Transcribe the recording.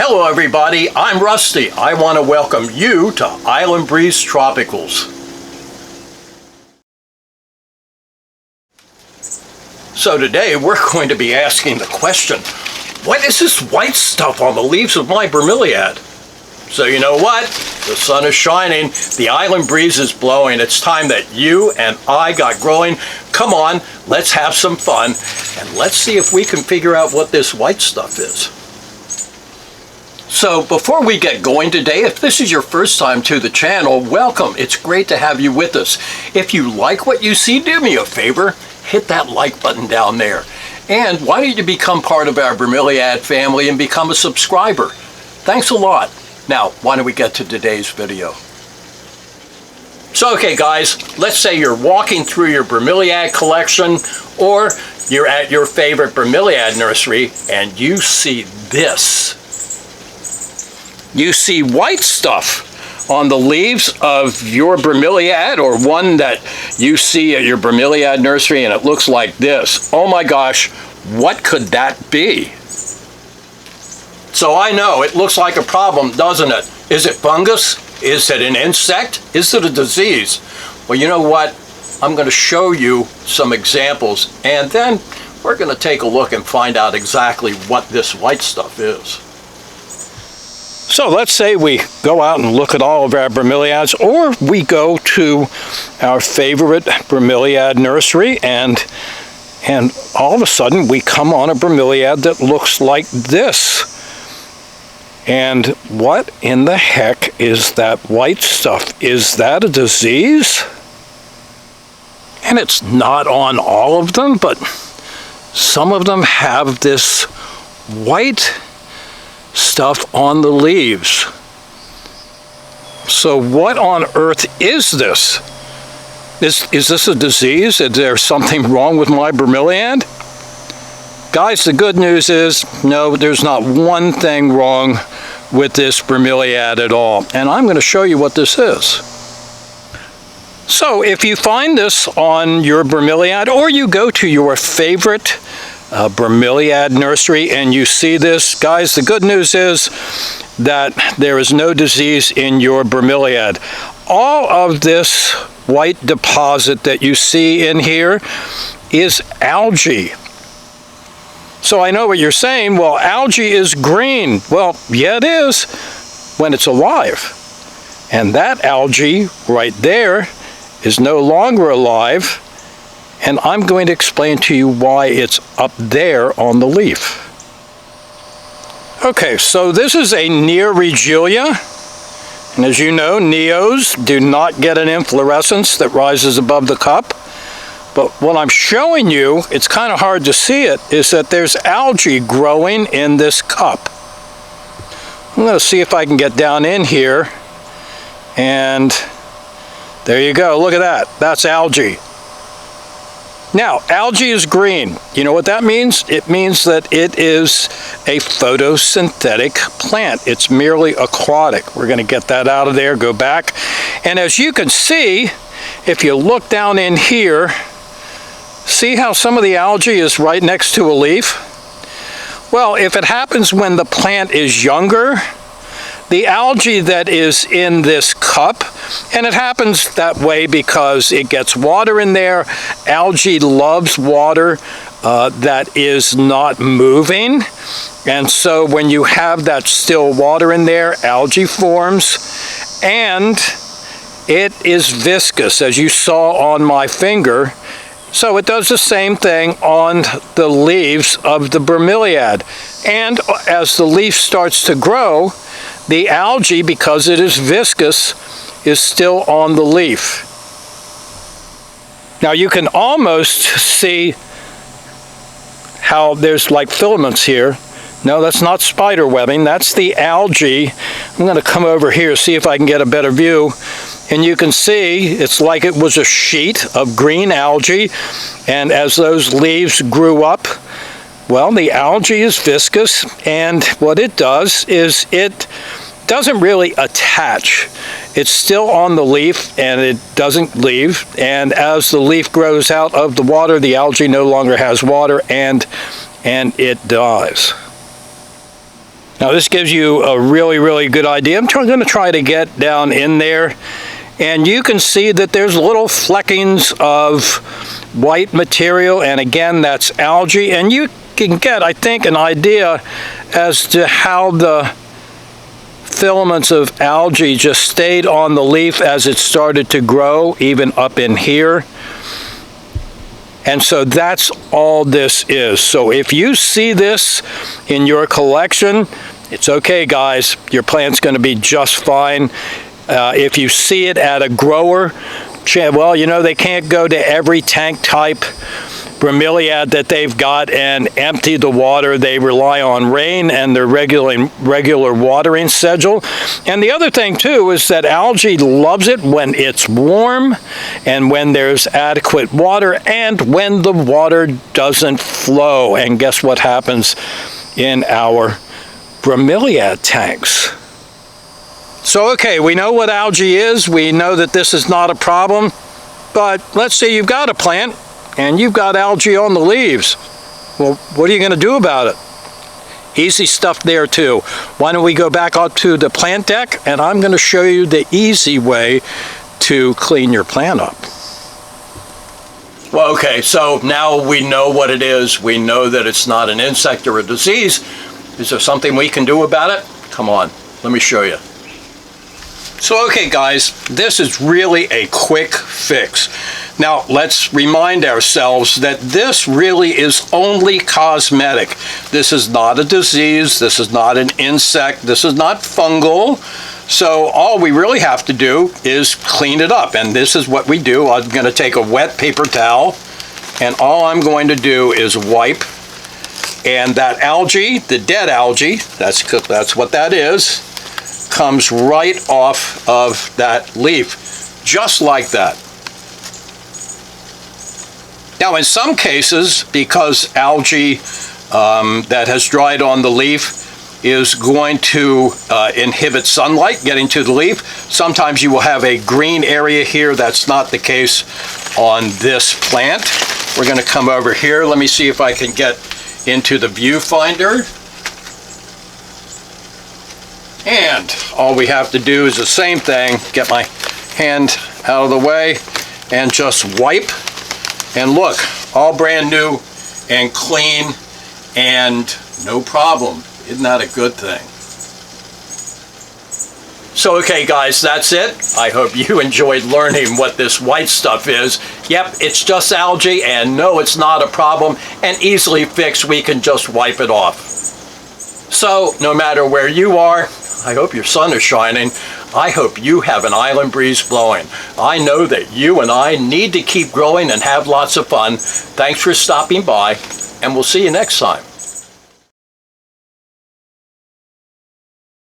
Hello everybody, I'm Rusty. I want to welcome you to Island Breeze Tropicals. So today we're going to be asking the question, what is this white stuff on the leaves of my Bromeliad? So you know what? The sun is shining, the island breeze is blowing. It's time that you and I got growing. Come on, let's have some fun and let's see if we can figure out what this white stuff is. So before we get going today, if this is your first time to the channel, welcome. It's great to have you with us. If you like what you see, do me a favor, hit that like button down there. And why don't you become part of our Bromeliad family and become a subscriber? Thanks a lot. Now, why don't we get to today's video? So, okay guys, let's say you're walking through your Bromeliad collection or you're at your favorite Bromeliad nursery and you see this. You see white stuff on the leaves of your Bromeliad or one that you see at your Bromeliad nursery and it looks like this. Oh my gosh, what could that be? So I know, it looks like a problem, doesn't it? Is it fungus? Is it an insect? Is it a disease? Well, you know what? I'm going to show you some examples and then we're going to take a look and find out exactly what this white stuff is. So let's say we go out and look at all of our Bromeliads, or we go to our favorite Bromeliad nursery and all of a sudden we come on a Bromeliad that looks like this. And what in the heck is that white stuff? Is that a disease? And it's not on all of them, but some of them have this white stuff on the leaves. So what on earth is this? Is this a disease? Is there something wrong with my Bromeliad? Guys, the good news is, no, there's not one thing wrong with this Bromeliad at all. And I'm going to show you what this is. So if you find this on your Bromeliad, or you go to your favorite Bromeliad nursery and you see this, guys, the good news is that there is no disease in your Bromeliad. All of this white deposit that you see in here is algae. So I know what you're saying, well, algae is green. Well, yeah, it is when it's alive. And that algae right there is no longer alive. And I'm going to explain to you why it's up there on the leaf. Okay, so this is a neoregelia. And as you know, neos do not get an inflorescence that rises above the cup. But what I'm showing you, it's kind of hard to see it, is that there's algae growing in this cup. I'm going to see if I can get down in here. And there you go, look at that, that's algae. Now, algae is green. You know what that means? It means that it is a photosynthetic plant. It's merely aquatic. We're going to get that out of there, go back. And as you can see, if you look down in here, see how some of the algae is right next to a leaf? Well, if it happens when the plant is younger, the algae that is in this cup, and it happens that way because it gets water in there. Algae loves water that is not moving. And so when you have that still water in there, algae forms. And it is viscous, as you saw on my finger. So it does the same thing on the leaves of the Bromeliad. And as the leaf starts to grow, the algae, because it is viscous, is still on the leaf. Now you can almost see how there's like filaments here. No, that's not spider webbing, that's the algae. I'm going to come over here, see if I can get a better view. And you can see it's like it was a sheet of green algae. And as those leaves grew up, well, the algae is viscous. And what it does is it doesn't really attach. It's still on the leaf and it doesn't leave. And as the leaf grows out of the water, the algae no longer has water and it dies. Now this gives you a really good idea. I'm going to try to get down in there, and you can see that there's little fleckings of white material, and again, that's algae, and you can get, I think, an idea as to how the filaments of algae just stayed on the leaf as it started to grow, even up in here. And so that's all this is. So if you see this in your collection, it's okay, guys. Your plant's going to be just fine. If you see it at a grower, well, you know, they can't go to every tank type bromeliad that they've got and empty the water. They rely on rain and their regular watering schedule. And the other thing too is that algae loves it when it's warm and when there's adequate water and when the water doesn't flow. And guess what happens in our bromeliad tanks? So okay, we know what algae is. We know that this is not a problem. But let's say you've got a plant and you've got algae on the leaves. Well, what are you going to do about it? Easy stuff there too. Why don't we go back up to the plant deck, and I'm going to show you the easy way to clean your plant up. Well, okay, so now we know what it is. We know that it's not an insect or a disease. Is there something we can do about it? Come on, let me show you. So okay guys, this is really a quick fix. Now let's remind ourselves that this really is only cosmetic. This is not a disease, this is not an insect, this is not fungal. So all we really have to do is clean it up, and this is what we do. I'm going to take a wet paper towel, and all I'm going to do is wipe, and that algae, the dead algae, that's what that is, comes right off of that leaf, just like that. Now in some cases, because algae that has dried on the leaf is going to inhibit sunlight getting to the leaf, sometimes you will have a green area here. That's not the case on this plant. We're going to come over here. Let me see if I can get into the viewfinder. And all we have to do is the same thing, get my hand out of the way and just wipe, and look, all brand new and clean and no problem. Isn't that a good thing? So okay guys, that's it. I hope you enjoyed learning what this white stuff is. Yep, it's just algae, and no, it's not a problem and easily fixed. We can just wipe it off. So no matter where you are, I hope your sun is shining. I hope you have an island breeze blowing. I know that you and I need to keep growing and have lots of fun. Thanks for stopping by, and we'll see you next time.